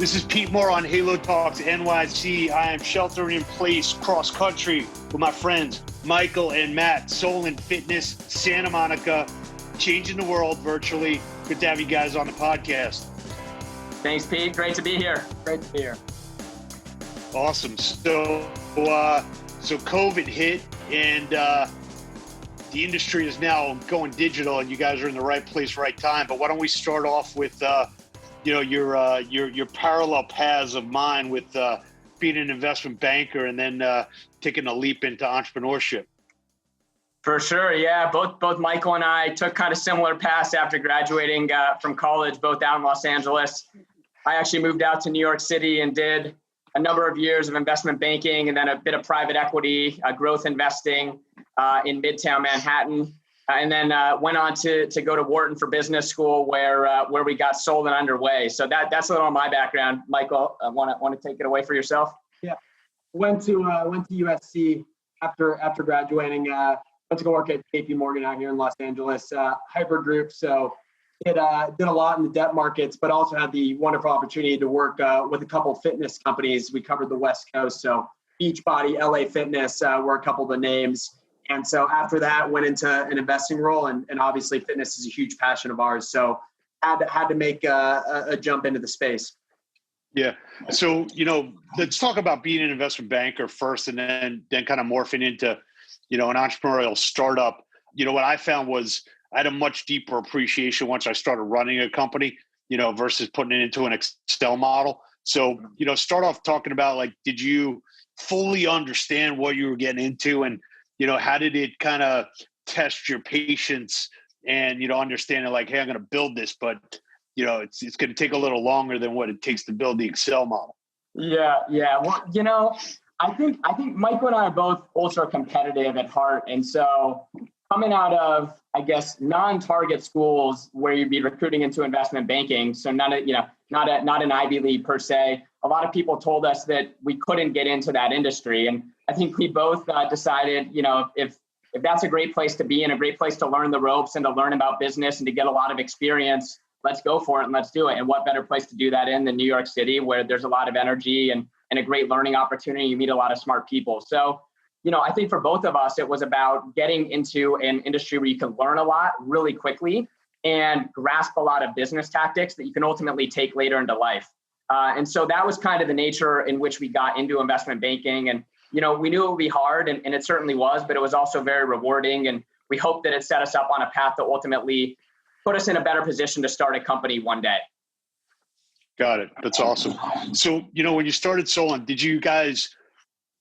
This is Pete Moore on Halo Talks NYC. I am sheltering in place cross country with my friends Michael and Matt, Solin Fitness, Santa Monica, changing the world virtually. Good to have you guys on the podcast. Thanks, Pete. Great to be here. Awesome. So COVID hit, and the industry is now going digital, and you guys are in the right place, right time. But why don't we start off with your parallel paths of mine with being an investment banker and then taking a leap into entrepreneurship. For sure, yeah. Both Michael and I took kind of similar paths after graduating from college, both out in Los Angeles. I actually moved out to New York City and did a number of years of investment banking and then a bit of private equity, growth investing in Midtown Manhattan. And then went on to go to Wharton for business school, where we got Solin underway. So that's a little of my background. Michael, want to take it away for yourself? Yeah, went to USC after graduating. Went to go work at JP Morgan out here in Los Angeles, hybrid group. So did a lot in the debt markets, but also had the wonderful opportunity to work with a couple of fitness companies. We covered the West Coast, so Beachbody, LA Fitness were a couple of the names. And so after that, went into an investing role, and obviously fitness is a huge passion of ours. So had to make a jump into the space. Yeah. So, let's talk about being an investment banker first, and then kind of morphing into, an entrepreneurial startup. What I found was I had a much deeper appreciation once I started running a company, versus putting it into an Excel model. So, start off talking about, like, did you fully understand what you were getting into, and how did it kind of test your patience and, understanding like, hey, I'm going to build this, but, it's going to take a little longer than what it takes to build the Excel model. Yeah. Well, I think Michael and I are both ultra competitive at heart. And so coming out of, I guess, non-target schools where you'd be recruiting into investment banking, so not an Ivy League per se, a lot of people told us that we couldn't get into that industry. And I think we both decided, if that's a great place to be and a great place to learn the ropes and to learn about business and to get a lot of experience, let's go for it and let's do it. And what better place to do that in than New York City, where there's a lot of energy and a great learning opportunity. You meet a lot of smart people. So, I think for both of us, it was about getting into an industry where you can learn a lot really quickly and grasp a lot of business tactics that you can ultimately take later into life. And so that was kind of the nature in which we got into investment banking. And, we knew it would be hard, and it certainly was, but it was also very rewarding. And we hope that it set us up on a path to ultimately put us in a better position to start a company one day. Got it. That's awesome. So, when you started Solin, did you guys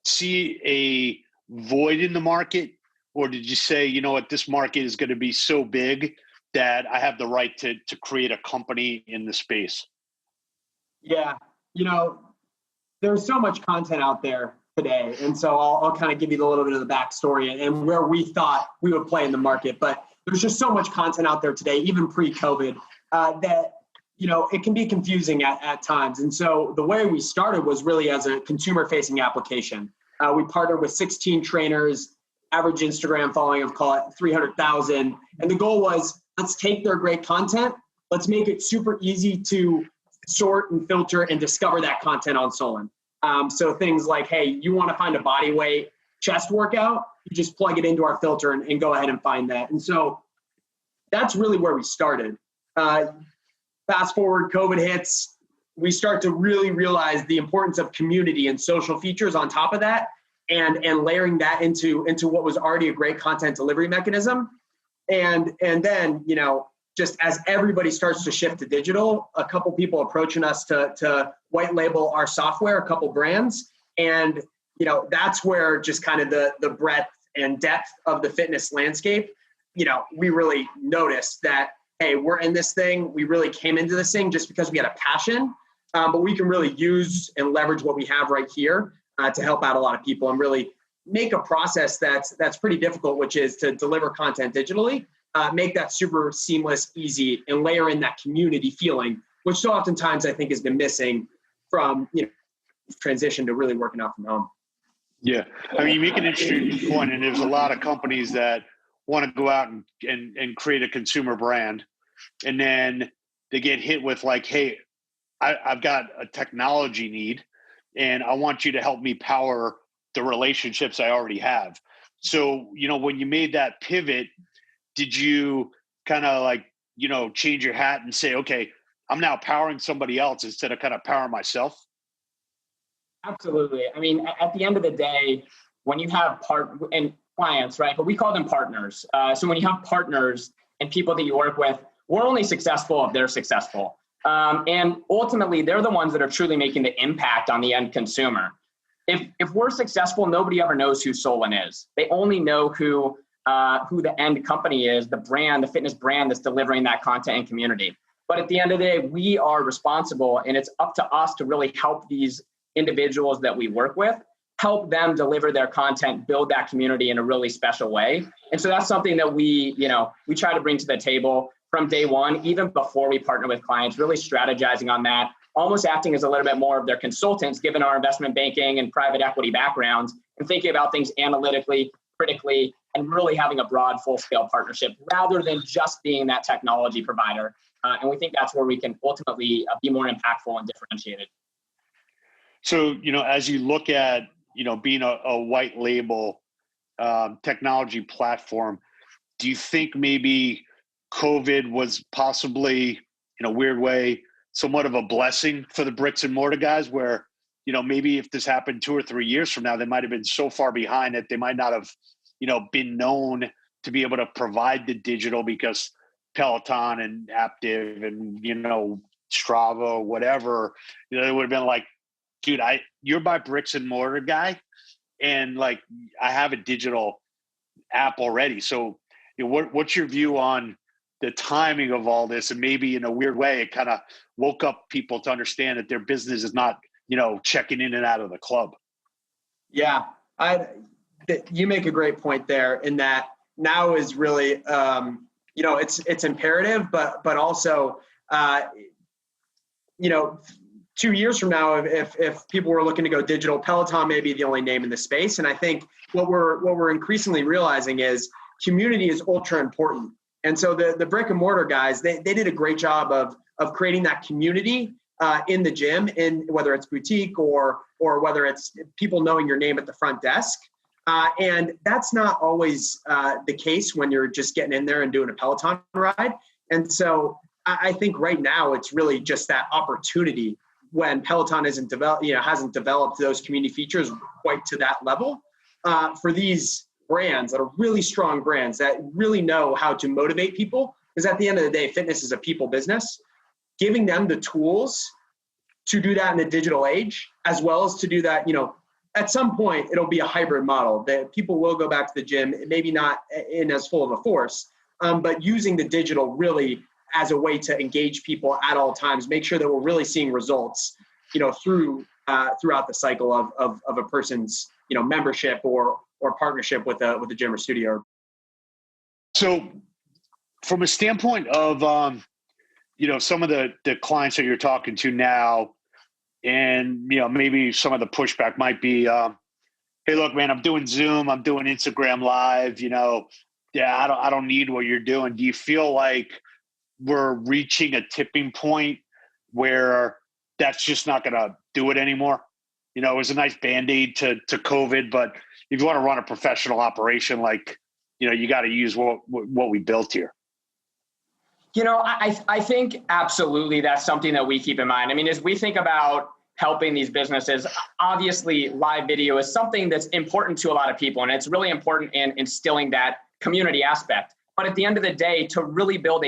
see a void in the market, or did you say, this market is going to be so big that I have the right to create a company in the space? Yeah. There's so much content out there today. And so I'll kind of give you a little bit of the backstory and where we thought we would play in the market. But there's just so much content out there today, even pre-COVID, that, it can be confusing at times. And so the way we started was really as a consumer-facing application. We partnered with 16 trainers, average Instagram following of, call it 300,000. And the goal was, let's take their great content, let's make it super easy to sort and filter and discover that content on Solin. So things like, hey, you want to find a body weight chest workout, you just plug it into our filter and go ahead and find that. And so that's really where we started. Fast forward, COVID hits, we start to really realize the importance of community and social features on top of that, and layering that into what was already a great content delivery mechanism. And then, just as everybody starts to shift to digital, a couple people approaching us to white label our software, a couple brands. And, that's where just kind of the breadth and depth of the fitness landscape, we really noticed that, hey, we're in this thing. We really came into this thing just because we had a passion, but we can really use and leverage what we have right here to help out a lot of people and really make a process that's pretty difficult, which is to deliver content digitally. Make that super seamless, easy, and layer in that community feeling, which so oftentimes I think has been missing from transition to really working out from home. Yeah. I mean, you make an interesting point, and there's a lot of companies that want to go out and create a consumer brand, and then they get hit with like, hey, I've got a technology need, and I want you to help me power the relationships I already have. So, when you made that pivot, did you kind of like, change your hat and say, okay, I'm now powering somebody else instead of kind of powering myself? Absolutely. I mean, at the end of the day, when you have and clients, right, but we call them partners. So when you have partners and people that you work with, we're only successful if they're successful. And ultimately, they're the ones that are truly making the impact on the end consumer. If we're successful, nobody ever knows who Solin is. They only know who the end company is, the brand, the fitness brand that's delivering that content and community. But at the end of the day, we are responsible, and it's up to us to really help these individuals that we work with, help them deliver their content, build that community in a really special way. And so that's something that we try to bring to the table from day one, even before we partner with clients, really strategizing on that, almost acting as a little bit more of their consultants, given our investment banking and private equity backgrounds, and thinking about things analytically, critically, and really having a broad, full-scale partnership rather than just being that technology provider. And we think that's where we can ultimately be more impactful and differentiated. So, as you look at, being a white label technology platform, do you think maybe COVID was possibly, in a weird way, somewhat of a blessing for the bricks and mortar guys where, maybe if this happened 2 or 3 years from now, they might have been so far behind that they might not have, been known to be able to provide the digital because Peloton and Aptiv and, Strava, whatever, it would have been like, dude, you're my bricks and mortar guy. And like, I have a digital app already. So what's your view on the timing of all this? And maybe in a weird way, it kind of woke up people to understand that their business is not, checking in and out of the club. Yeah. You make a great point there in that now is really, it's imperative, but also, 2 years from now, if people were looking to go digital, Peloton may be the only name in the space. And I think what we're increasingly realizing is community is ultra important. And so the brick and mortar guys, they did a great job of creating that community in the gym, in whether it's boutique or whether it's people knowing your name at the front desk. And that's not always the case when you're just getting in there and doing a Peloton ride. And so I think right now it's really just that opportunity when Peloton hasn't developed those community features quite to that level for these brands that are really strong brands that really know how to motivate people. Because at the end of the day, fitness is a people business. Giving them the tools to do that in the digital age, as well as to do that, at some point it'll be a hybrid model that people will go back to the gym, maybe not in as full of a force, but using the digital really as a way to engage people at all times, make sure that we're really seeing results, throughout the cycle of a person's, membership or partnership with a gym or studio. So from a standpoint of, some of the clients that you're talking to now, and, maybe some of the pushback might be, hey, look, man, I'm doing Zoom, I'm doing Instagram Live, I don't need what you're doing. Do you feel like we're reaching a tipping point where that's just not going to do it anymore? It was a nice Band-Aid to COVID, but if you want to run a professional operation, like, you got to use what we built here. I think absolutely that's something that we keep in mind. I mean, as we think about helping these businesses, obviously live video is something that's important to a lot of people, and it's really important in instilling that community aspect. But at the end of the day, to really build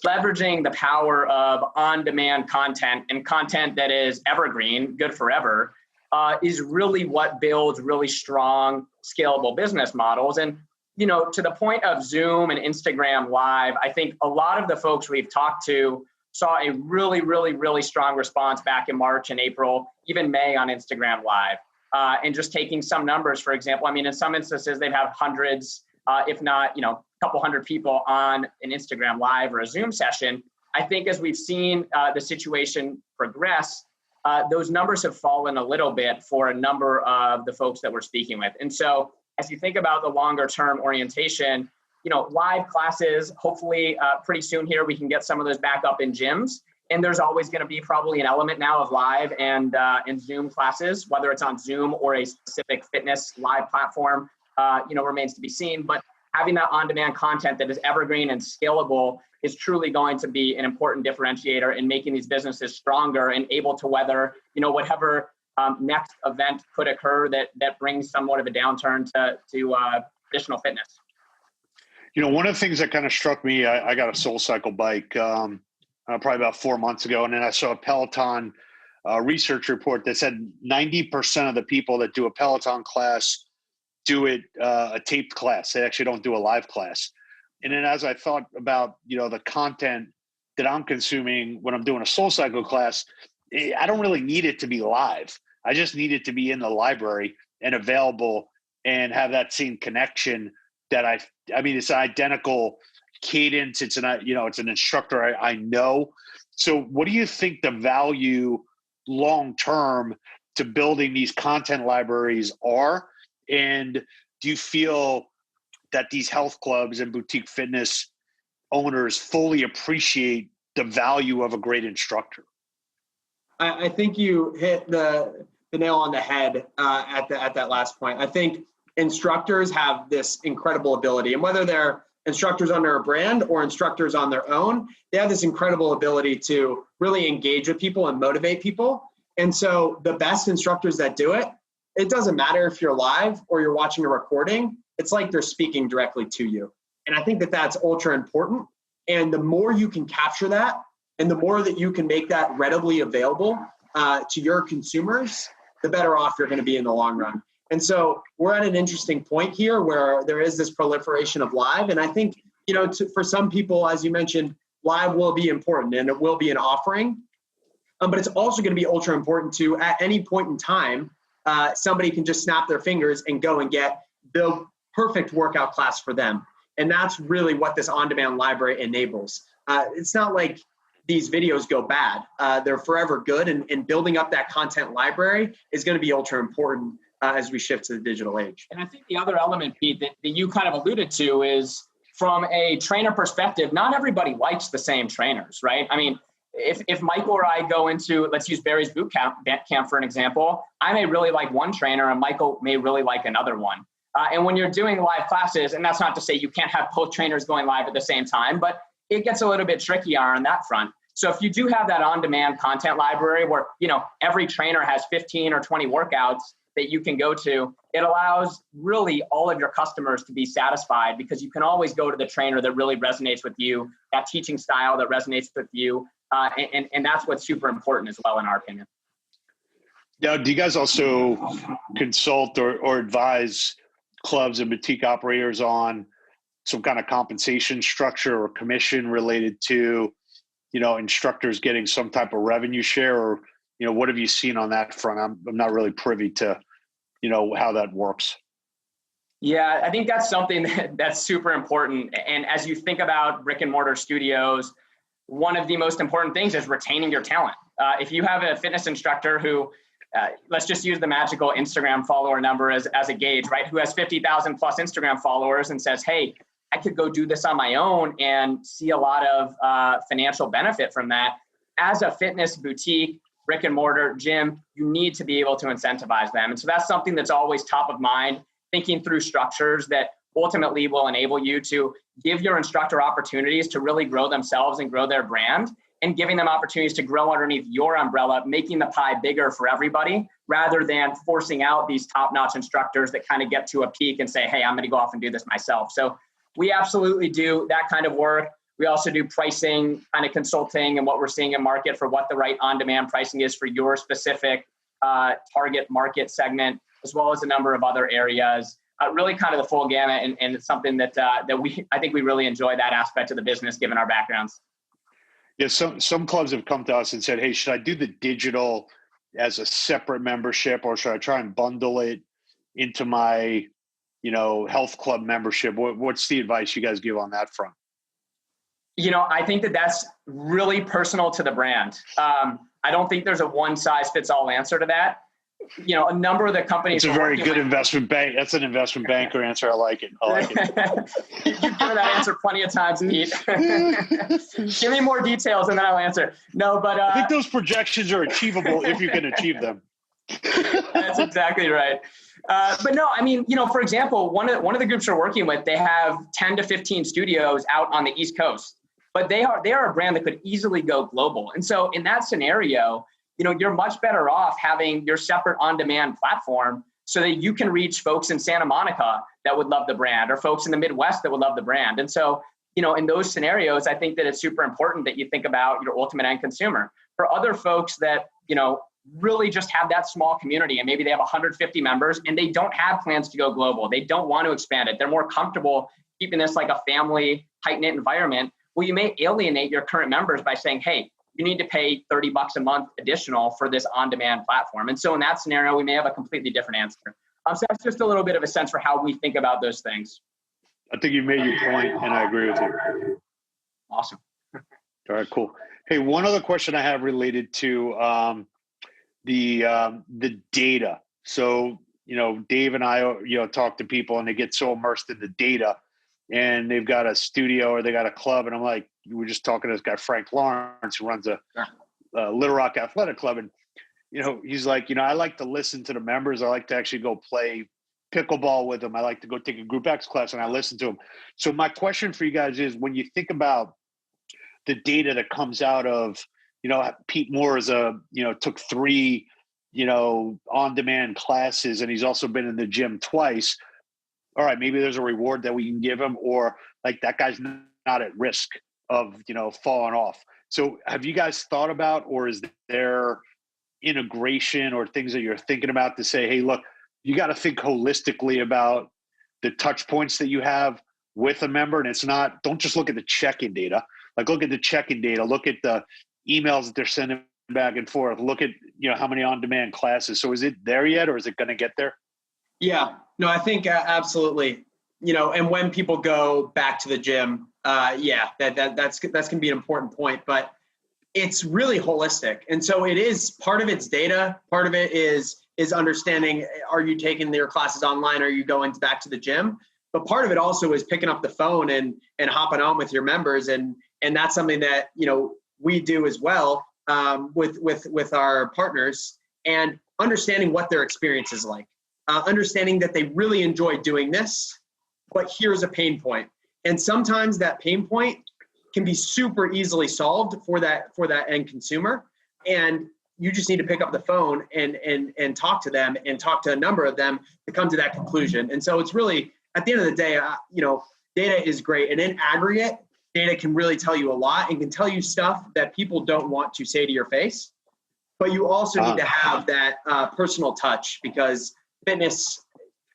leveraging the power of on-demand content and content that is evergreen, good forever, is really what builds really strong, scalable business models. And, to the point of Zoom and Instagram Live, I think a lot of the folks we've talked to saw a really, really, really strong response back in March and April, even May on Instagram Live. And just taking some numbers, for example, I mean, in some instances, they've had hundreds, if not, a couple hundred people on an Instagram Live or a Zoom session. I think as we've seen the situation progress, those numbers have fallen a little bit for a number of the folks that we're speaking with. And so as you think about the longer term orientation, live classes, hopefully pretty soon here, we can get some of those back up in gyms. And there's always going to be probably an element now of live and Zoom classes, whether it's on Zoom or a specific fitness live platform, remains to be seen. But having that on-demand content that is evergreen and scalable is truly going to be an important differentiator in making these businesses stronger and able to weather, whatever next event could occur that brings somewhat of a downturn to traditional fitness. One of the things that kind of struck me, I got a SoulCycle bike probably about 4 months ago, and then I saw a Peloton research report that said 90% of the people that do a Peloton class do it a taped class. They actually don't do a live class. And then as I thought about, the content that I'm consuming when I'm doing a SoulCycle class, I don't really need it to be live. I just need it to be in the library and available and have that same connection that I mean, it's an identical cadence. It's it's an instructor I know. So what do you think the value long-term to building these content libraries are? And do you feel that these health clubs and boutique fitness owners fully appreciate the value of a great instructor? I think you hit the nail on the head at that last point. I think instructors have this incredible ability, and whether they're instructors under a brand or instructors on their own, they have this incredible ability to really engage with people and motivate people. And so the best instructors that do it, it doesn't matter if you're live or you're watching a recording, it's like they're speaking directly to you. And I think that that's ultra important. And the more you can capture that, and the more that you can make that readily available to your consumers, the better off you're going to be in the long run. And so we're at an interesting point here where there is this proliferation of live. And I think, for some people, as you mentioned, live will be important and it will be an offering. But it's also going to be ultra important to, at any point in time, somebody can just snap their fingers and go and get the perfect workout class for them. And that's really what this on-demand library enables. It's not like these videos go bad. They're forever good. And building up that content library is going to be ultra important as we shift to the digital age. And I think the other element, Pete, that you kind of alluded to is from a trainer perspective, not everybody likes the same trainers, right? I mean, if Michael or I go into, let's use Barry's boot camp for an example, I may really like one trainer and Michael may really like another one. And when you're doing live classes, and that's not to say you can't have both trainers going live at the same time, but it gets a little bit trickier on that front. So if you do have that on-demand content library where, every trainer has 15 or 20 workouts that you can go to, it allows really all of your customers to be satisfied because you can always go to the trainer that really resonates with you, that teaching style that resonates with you. And that's what's super important as well, in our opinion. Now, do you guys also consult or advise clubs and boutique operators on some kind of compensation structure or commission related to, instructors getting some type of revenue share, or, what have you seen on that front? I'm not really privy to, how that works. Yeah, I think that's something that's super important. And as you think about brick and mortar studios, one of the most important things is retaining your talent. If you have a fitness instructor who, let's just use the magical Instagram follower number as a gauge, right? Who has 50,000 plus Instagram followers and says, hey, I could go do this on my own and see a lot of financial benefit from that. As a fitness boutique, brick and mortar gym, you need to be able to incentivize them. And so that's something that's always top of mind, thinking through structures that ultimately will enable you to give your instructor opportunities to really grow themselves and grow their brand, and giving them opportunities to grow underneath your umbrella, making the pie bigger for everybody, rather than forcing out these top-notch instructors that kind of get to a peak and say, hey, I'm going to go off and do this myself. So we absolutely do that kind of work. We also do pricing, kind of consulting, and what we're seeing in market for what the right on-demand pricing is for your specific target market segment, as well as a number of other areas. Really kind of the full gamut, and it's something that I think we really enjoy that aspect of the business given our backgrounds. Yeah, some clubs have come to us and said, hey, should I do the digital as a separate membership, or should I try and bundle it into my, health club membership? What's the advice you guys give on that front? I think that's really personal to the brand. I don't think there's a one size fits all answer to that. a number of the companies. It's a very good investment bank. That's an investment banker answer. I like it. You've given that answer plenty of times, Pete. Give me more details and then I'll answer. No, but I think those projections are achievable if you can achieve them. That's exactly right. But no, I mean, for example, one of the groups we're working with, they have 10 to 15 studios out on the East Coast, but they are a brand that could easily go global. And so in that scenario, you're much better off having your separate on-demand platform so that you can reach folks in Santa Monica that would love the brand, or folks in the Midwest that would love the brand. And so, in those scenarios, I think that it's super important that you think about your ultimate end consumer. For other folks that, really just have that small community, and maybe they have 150 members and they don't have plans to go global. They don't want to expand it. They're more comfortable keeping this like a family, tight-knit environment. Well, you may alienate your current members by saying, hey, you need to pay $30 a month additional for this on-demand platform. And so in that scenario, we may have a completely different answer. So that's just a little bit of a sense for how we think about those things. I think you made your point, and I agree with you. Awesome. All right, cool. Hey, one other question I have related to the data. So, Dave and I, talk to people and they get so immersed in the data, and they've got a studio or they got a club. And I'm like, we were just talking to this guy, Frank Lawrence, who runs a Little Rock Athletic Club. And, he's like, I like to listen to the members. I like to actually go play pickleball with them. I like to go take a Group X class and I listen to them. So my question for you guys is, when you think about the data that comes out of, Pete Moore took 3, on-demand classes, and he's also been in the gym twice. All right, maybe there's a reward that we can give him, or like that guy's not at risk of, falling off. So have you guys thought about, or is there integration or things that you're thinking about to say, hey, look, you got to think holistically about the touch points that you have with a member. And don't just look at the check-in data. Like, look at the check-in data, look at the emails that they're sending back and forth, look at, how many on-demand classes. So is it there yet, or is it going to get there? Yeah, no, I think absolutely. And when people go back to the gym, that's going to be an important point, but it's really holistic. And so it is, part of it's data, part of it is understanding, are you taking your classes online? Are you going back to the gym? But part of it also is picking up the phone and hopping on with your members. And that's something that, we do as well with our partners, and understanding what their experience is like, understanding that they really enjoy doing this, but here's a pain point. And sometimes that pain point can be super easily solved for that end consumer. And you just need to pick up the phone and talk to them, and talk to a number of them to come to that conclusion. And so it's really, at the end of the day, data is great. And in aggregate, data can really tell you a lot, and can tell you stuff that people don't want to say to your face. But you also need to have that personal touch, because fitness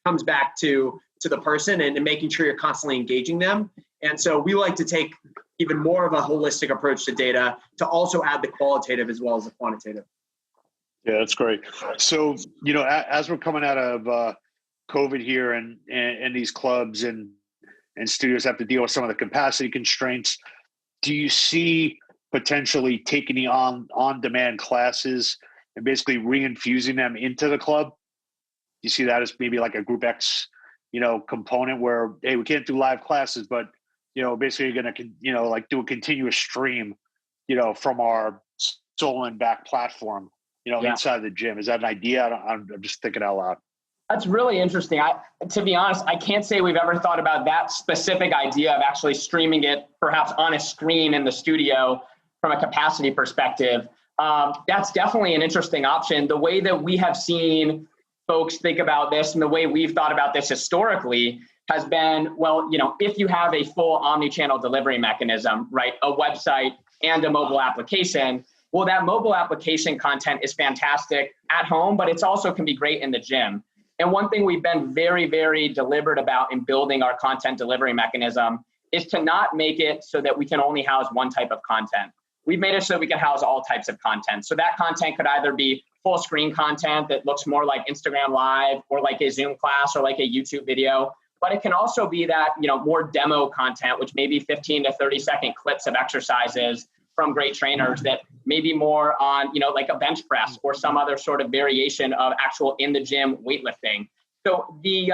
comes back to the person, and making sure you're constantly engaging them. And so we like to take even more of a holistic approach to data, to also add the qualitative as well as the quantitative. Yeah, that's great. So, as we're coming out of COVID here, and these clubs and studios have to deal with some of the capacity constraints, do you see potentially taking the on-demand classes and basically reinfusing them into the club? Do you see that as maybe like a Group X, component where, hey, we can't do live classes, but, basically you're going to, like do a continuous stream, from our Solin back platform, inside the gym? Is that an idea? I'm just thinking out loud. That's really interesting. To be honest, I can't say we've ever thought about that specific idea of actually streaming it perhaps on a screen in the studio from a capacity perspective. That's definitely an interesting option. The way that we have seen folks think about this, and the way we've thought about this historically, has been, well, if you have a full omni-channel delivery mechanism, right, a website and a mobile application, well, that mobile application content is fantastic at home, but it's also can be great in the gym. And one thing we've been very, very deliberate about in building our content delivery mechanism is to not make it so that we can only house one type of content. We've made it so we can house all types of content. So that content could either be full screen content that looks more like Instagram Live, or like a Zoom class, or like a YouTube video. But it can also be that, more demo content, which may be 15 to 30 second clips of exercises, from great trainers that may be more on, like a bench press or some other sort of variation of actual in the gym weightlifting. So the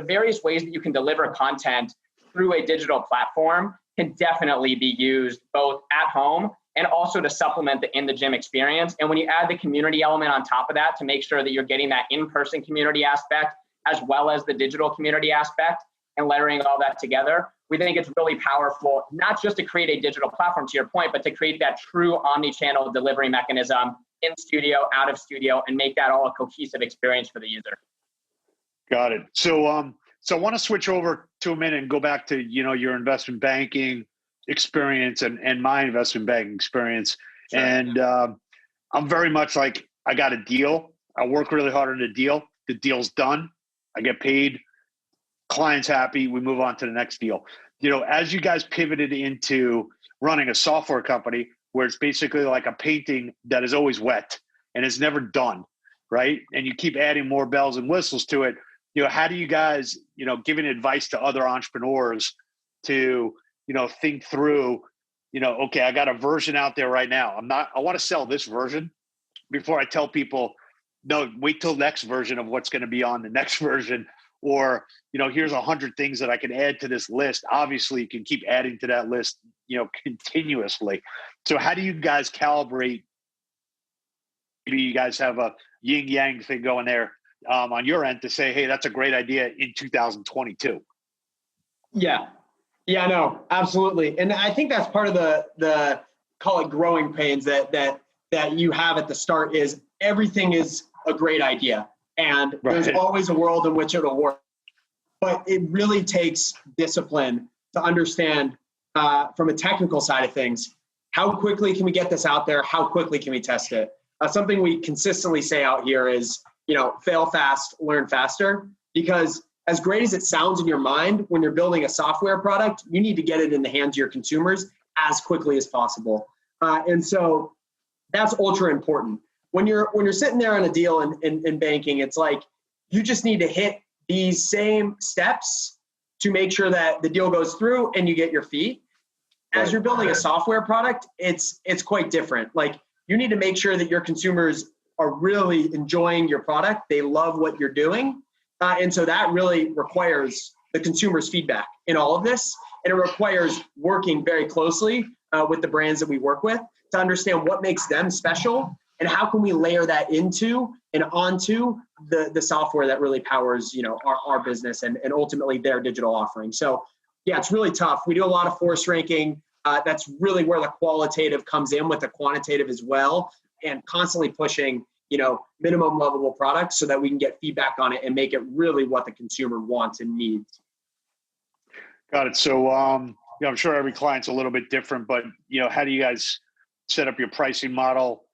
various ways that you can deliver content through a digital platform can definitely be used both at home and also to supplement the in the gym experience. And when you add the community element on top of that to make sure that you're getting that in-person community aspect as well as the digital community aspect and layering all that together, we think it's really powerful, not just to create a digital platform to your point, but to create that true omni-channel delivery mechanism in studio, out of studio, and make that all a cohesive experience for the user. Got it. So I want to switch over to a minute and go back to, your investment banking experience and my investment banking experience. Sure. And I'm very much like, I got a deal. I work really hard on the deal. The deal's done. I get paid. Client's happy. We move on to the next deal. As you guys pivoted into running a software company where it's basically like a painting that is always wet and is never done, right? And you keep adding more bells and whistles to it. How do you guys, giving advice to other entrepreneurs to, think through, okay, I got a version out there right now. I want to sell this version before I tell people, no, wait till next version of what's going to be on the next version. Or, here's 100 things that I can add to this list. Obviously, you can keep adding to that list, continuously. So how do you guys calibrate? Maybe you guys have a yin yang thing going there on your end to say, hey, that's a great idea in 2022. Yeah, no, absolutely. And I think that's part of the call it growing pains that you have at the start is everything is a great idea. And there's always a world in which it'll work. But it really takes discipline to understand from a technical side of things, how quickly can we get this out there? How quickly can we test it? Something we consistently say out here is, fail fast, learn faster. Because as great as it sounds in your mind, when you're building a software product, you need to get it in the hands of your consumers as quickly as possible. And so that's ultra important. When you're sitting there on a deal in banking, it's like you just need to hit these same steps to make sure that the deal goes through and you get your fee. As you're building a software product, it's quite different. Like you need to make sure that your consumers are really enjoying your product. They love what you're doing. And so that really requires the consumer's feedback in all of this. And it requires working very closely with the brands that we work with to understand what makes them special. And how can we layer that into and onto the software that really powers, our business and ultimately their digital offering. So yeah, it's really tough. We do a lot of force ranking. That's really where the qualitative comes in with the quantitative as well, and constantly pushing, minimum lovable products so that we can get feedback on it and make it really what the consumer wants and needs. Got it. So, I'm sure every client's a little bit different, but, how do you guys set up your pricing model,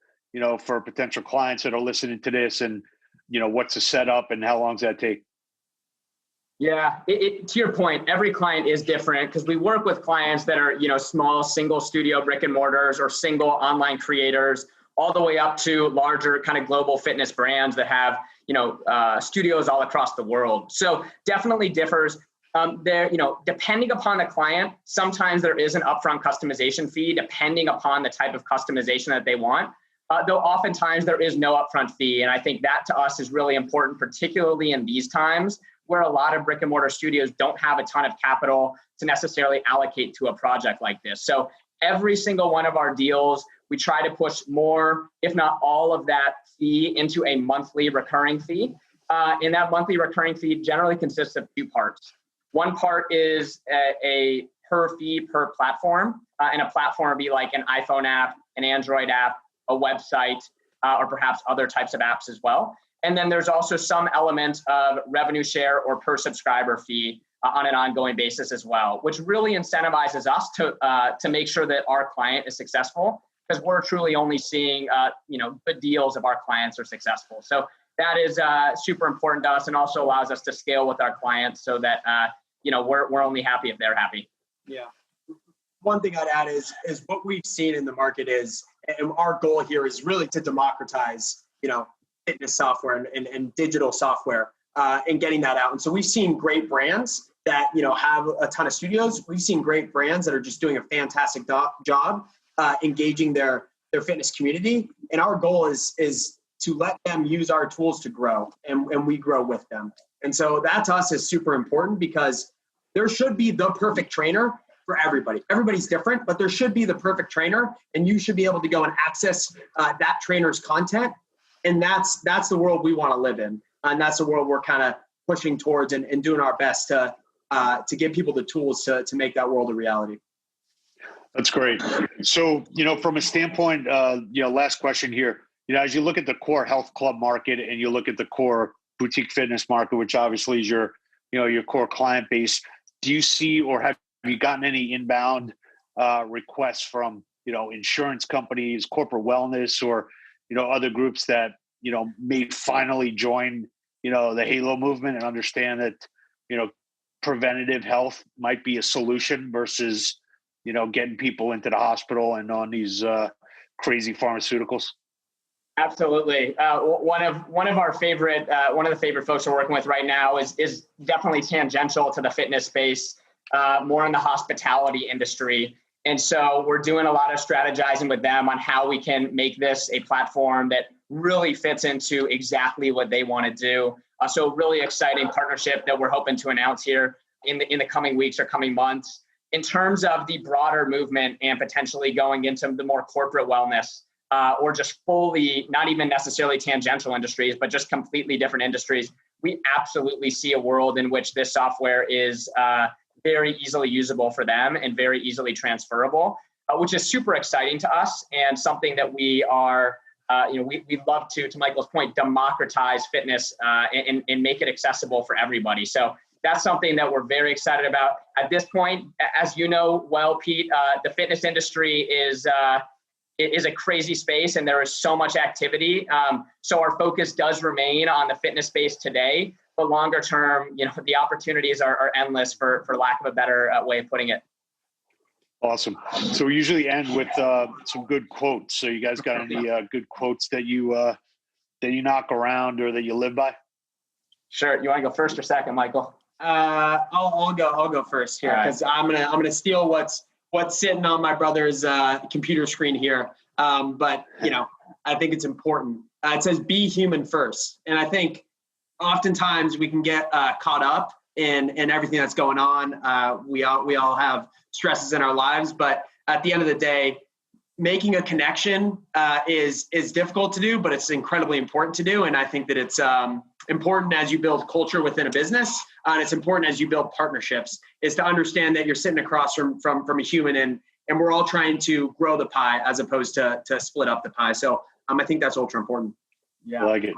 for potential clients that are listening to this, and, what's the setup and how long does that take? Yeah, to your point, every client is different because we work with clients that are, small single studio brick and mortars or single online creators, all the way up to larger kind of global fitness brands that have, studios all across the world. So definitely differs. Depending upon the client, sometimes there is an upfront customization fee depending upon the type of customization that they want. Though oftentimes there is no upfront fee. And I think that to us is really important, particularly in these times where a lot of brick and mortar studios don't have a ton of capital to necessarily allocate to a project like this. So every single one of our deals, we try to push more, if not all of that fee into a monthly recurring fee. And that monthly recurring fee generally consists of two parts. One part is a per fee per platform, and a platform would be like an iPhone app, an Android app, a website, or perhaps other types of apps as well. And then there's also some element of revenue share or per subscriber fee on an ongoing basis as well, which really incentivizes us to make sure that our client is successful, because we're truly only seeing good deals if our clients are successful. So that is super important to us, and also allows us to scale with our clients so that we're only happy if they're happy. Yeah. One thing I'd add is what we've seen in the market is, and our goal here is really to democratize, fitness software and digital software and getting that out. And so we've seen great brands that, have a ton of studios. We've seen great brands that are just doing a fantastic job engaging their fitness community. And our goal is to let them use our tools to grow, and we grow with them. And so that to us is super important, because there should be the perfect trainer for everybody. Everybody's different, but there should be the perfect trainer, and you should be able to go and access that trainer's content. And that's the world we want to live in. And that's the world we're kind of pushing towards and doing our best to give people the tools to make that world a reality. That's great. So, from a standpoint, last question here, as you look at the core health club market and you look at the core boutique fitness market, which obviously is your core client base, do you see, or have you gotten any inbound requests from, insurance companies, corporate wellness, or, other groups that, may finally join, the Halo movement and understand that, preventative health might be a solution versus, getting people into the hospital and on these crazy pharmaceuticals? Absolutely. One of our favorite, one of the favorite folks we're working with right now is definitely tangential to the fitness space, more in the hospitality industry. And so we're doing a lot of strategizing with them on how we can make this a platform that really fits into exactly what they want to do. So really exciting partnership that we're hoping to announce here in the coming weeks or coming months. In terms of the broader movement and potentially going into the more corporate wellness, or just fully, not even necessarily tangential industries, but just completely different industries, we absolutely see a world in which this software is very easily usable for them and very easily transferable, which is super exciting to us, and something that we are, we'd love to Michael's point, democratize fitness and make it accessible for everybody. So that's something that we're very excited about. At this point, as you know well, Pete, the fitness industry is a crazy space, and there is so much activity. So our focus does remain on the fitness space today, but longer term, the opportunities are endless, for lack of a better way of putting it. Awesome. So we usually end with some good quotes. So you guys got any good quotes that you knock around or that you live by? Sure. You want to go first or second, Michael? I'll go first here, because I'm gonna steal what's sitting on my brother's computer screen here. But I think it's important. It says, "Be human first," and I think oftentimes we can get caught up in everything that's going on. We all have stresses in our lives, but at the end of the day, making a connection is difficult to do, but it's incredibly important to do. And I think that it's important as you build culture within a business, and it's important as you build partnerships, is to understand that you're sitting across from a human, and we're all trying to grow the pie as opposed to split up the pie. So I think that's ultra important. Yeah, I like it.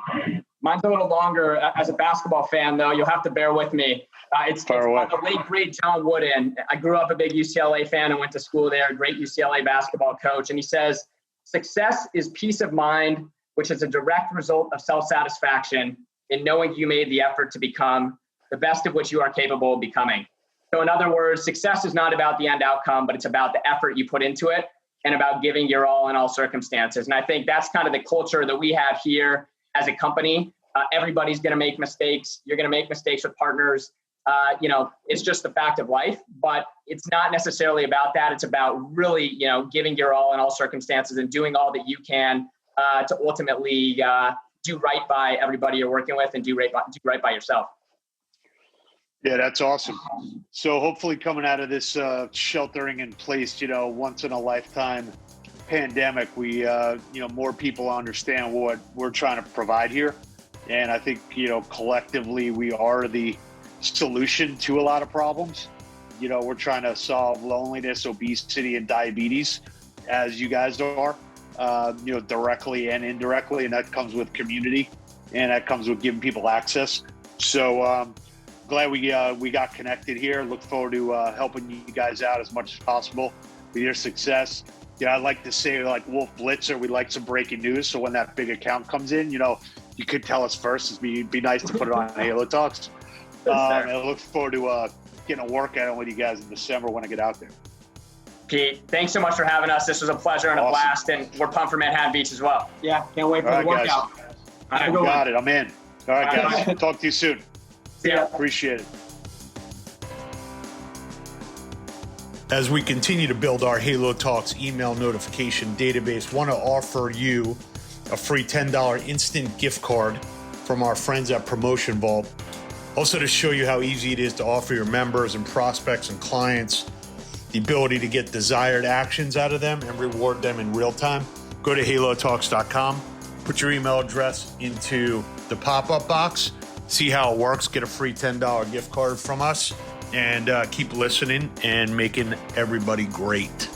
Mine's a little longer. As a basketball fan, though, you'll have to bear with me. It's by the late great John Wooden. I grew up a big UCLA fan and went to school there. A great UCLA basketball coach, and he says, "Success is peace of mind, which is a direct result of self-satisfaction in knowing you made the effort to become the best of which you are capable of becoming." So in other words, success is not about the end outcome, but it's about the effort you put into it and about giving your all in all circumstances. And I think that's kind of the culture that we have here as a company. Everybody's going to make mistakes. You're going to make mistakes with partners. It's just the fact of life, but it's not necessarily about that. It's about really, giving your all in all circumstances and doing all that you can to ultimately do right by everybody you're working with and do right by yourself. Yeah, that's awesome. So hopefully coming out of this sheltering in place, once in a lifetime pandemic, we, more people understand what we're trying to provide here. And I think, collectively we are the solution to a lot of problems. We're trying to solve loneliness, obesity, and diabetes, as you guys are, directly and indirectly. And that comes with community, and that comes with giving people access. So glad we got connected here. Look forward to helping you guys out as much as possible with your success. I like to say, like Wolf Blitzer, we like some breaking news. So when that big account comes in, you could tell us first. It'd be nice to put it on Halo Talks. And I look forward to getting a workout with you guys in December when I get out there. Pete, thanks so much for having us. This was a pleasure and a blast, and we're pumped for Manhattan Beach as well. Yeah, can't wait for the workout. I got it. I'm in. All right, guys. Talk to you soon. See ya. Appreciate it. As we continue to build our Halo Talks email notification database, want to offer you a free $10 instant gift card from our friends at Promotion Vault. Also to show you how easy it is to offer your members and prospects and clients the ability to get desired actions out of them and reward them in real time. Go to halotalks.com, put your email address into the pop-up box, see how it works, get a free $10 gift card from us, and keep listening and making everybody great.